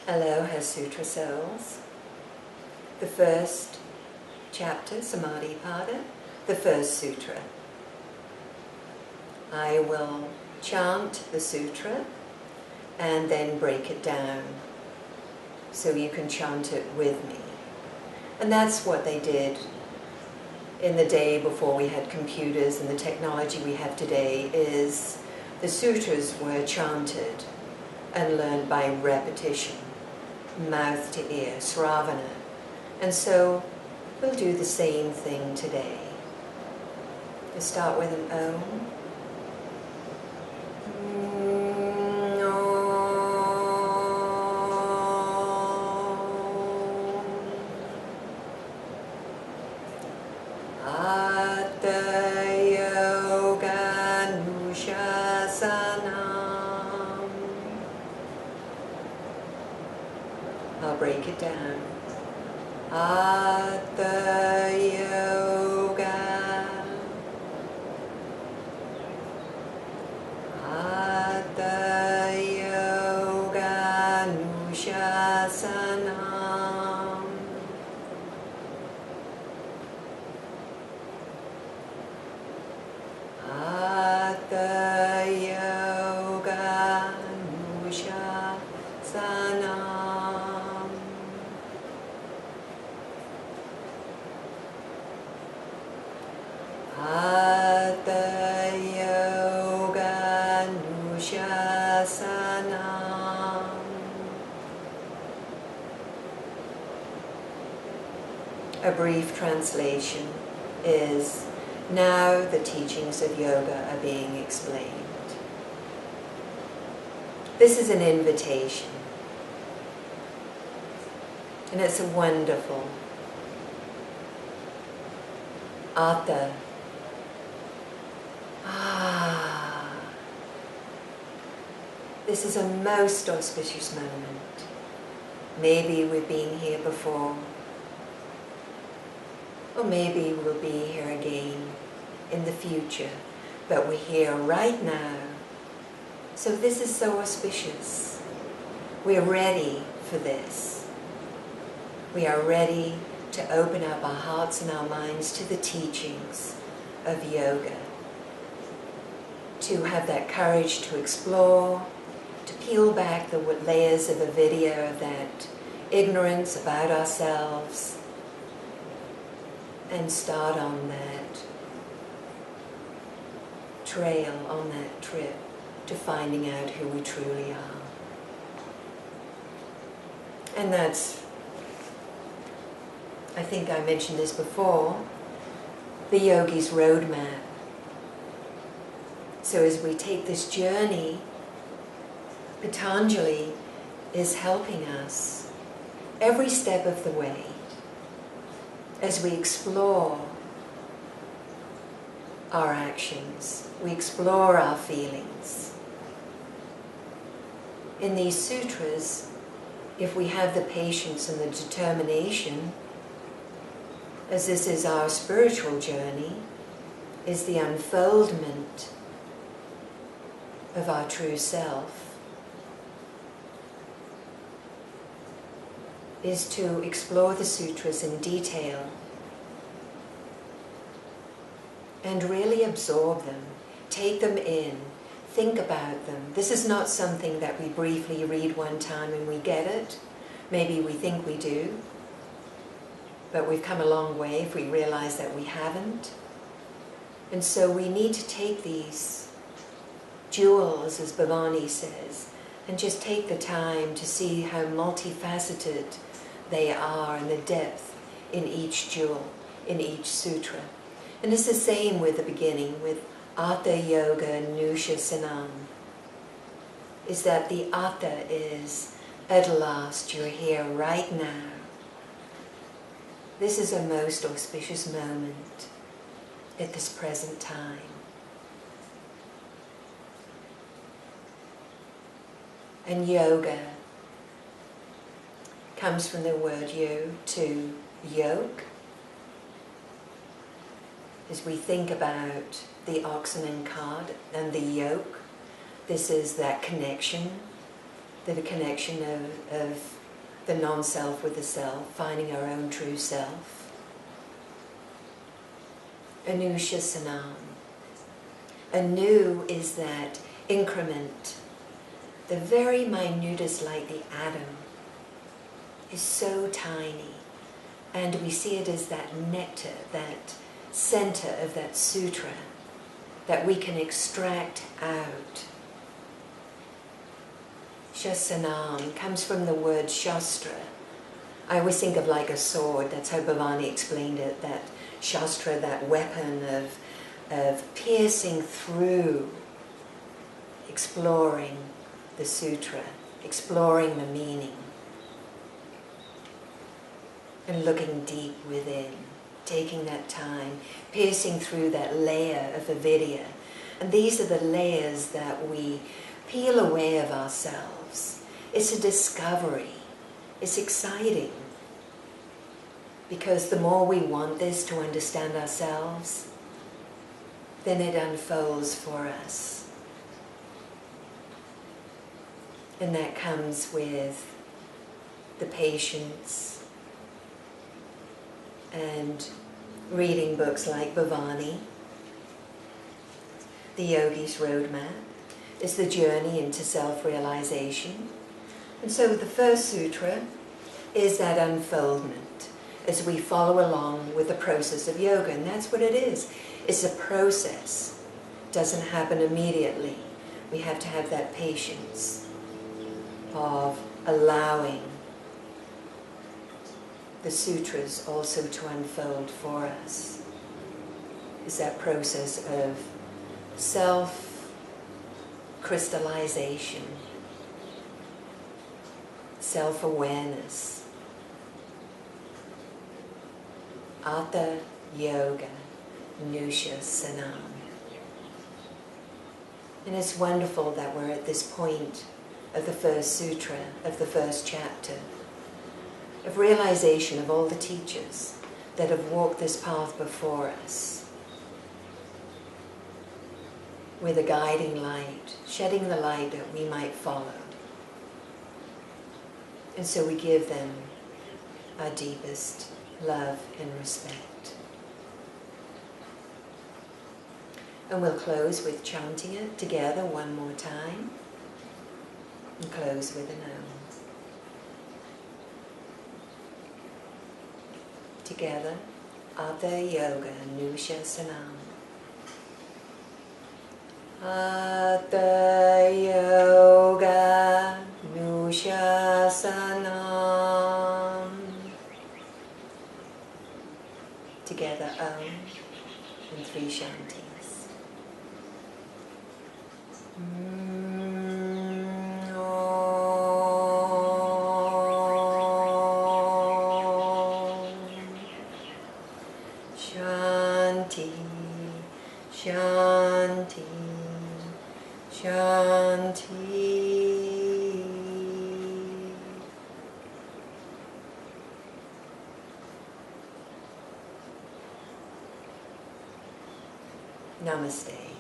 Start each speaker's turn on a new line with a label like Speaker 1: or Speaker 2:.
Speaker 1: Aloha Sutra souls. The first chapter, Samadi Pada, the first sutra. I will chant the sutra and then break it down so you can chant it with me. And that's what they did in the day before we had computers and the technology we have today. Is the sutras were chanted and learned by repetition, mouth to ear, sravana. And so we'll do the same thing today. We'll start with an Om. I'll break it down. Hatha Yoga. Hatha Yoga Nushasanam. Hatha Yoga Nushasanam. Hatha Yoga Nushasanam. A brief translation is, now the teachings of yoga are being explained. This is an invitation, and it's a wonderful Atha. This is a most auspicious moment. Maybe we've been here before, or maybe we'll be here again in the future, but we're here right now. So this is so auspicious. We're ready for this. We are ready to open up our hearts and our minds to the teachings of yoga, to have that courage to explore, to peel back the layers of the video of that ignorance about ourselves and start on that trail, on that trip to finding out who we truly are. And that's, I think I mentioned this before, the yogi's roadmap. So as we take this journey, Patanjali is helping us every step of the way as we explore our actions, we explore our feelings. In these sutras, if we have the patience and the determination, as this is our spiritual journey, is the unfoldment of our true self, is to explore the sutras in detail and really absorb them, take them in, think about them. This is not something that we briefly read one time and we get it. Maybe we think we do, but we've come a long way if we realize that we haven't. And so we need to take these jewels, as Bhavani says, and just take the time to see how multifaceted they are and the depth in each jewel, in each sutra. And it's the same with the beginning, with Atha Yoga Nushasanam, is that the Atha is, at last you're here right now. This is a most auspicious moment at this present time. And yoga comes from the word yo, to yoke. As we think about the oxen and cart and the yoke, this is that connection the connection of the non-self with the self, finding our own true self. Anusha Sanam. Anu is that increment, the very minutest, like the atom, is so tiny. And we see it as that nectar, that center of that sutra that we can extract out. Shasanam comes from the word Shastra. I always think of like a sword. That's how Bhavani explained it, that Shastra, that weapon of piercing through, exploring the sutra, exploring the meaning, and looking deep within, taking that time, piercing through that layer of avidya. And these are the layers that we peel away of ourselves. It's a discovery. It's exciting. Because the more we want this to understand ourselves, then it unfolds for us. And that comes with the patience and reading books like Bhavani, the Yogi's Roadmap. Is the journey into self-realization. And so the first sutra is that unfoldment as we follow along with the process of yoga. And that's what it is. It's a process. It doesn't happen immediately. We have to have that patience of allowing the sutras also to unfold for us. It's that process of self-crystallization, self-awareness, Atha Yoga Nusha Sanam. And it's wonderful that we're at this point of the first sutra, of the first chapter, of realization of all the teachers that have walked this path before us, with a guiding light, shedding the light that we might follow. And so we give them our deepest love and respect. And we'll close with chanting it together one more time. And close with an Om. Together, Atha Yoga Nusha Sanam. Atha Yoga Nusha Sanam. Together, Om and 3 Shantis. Shanti, Shanti, Shanti. Namaste.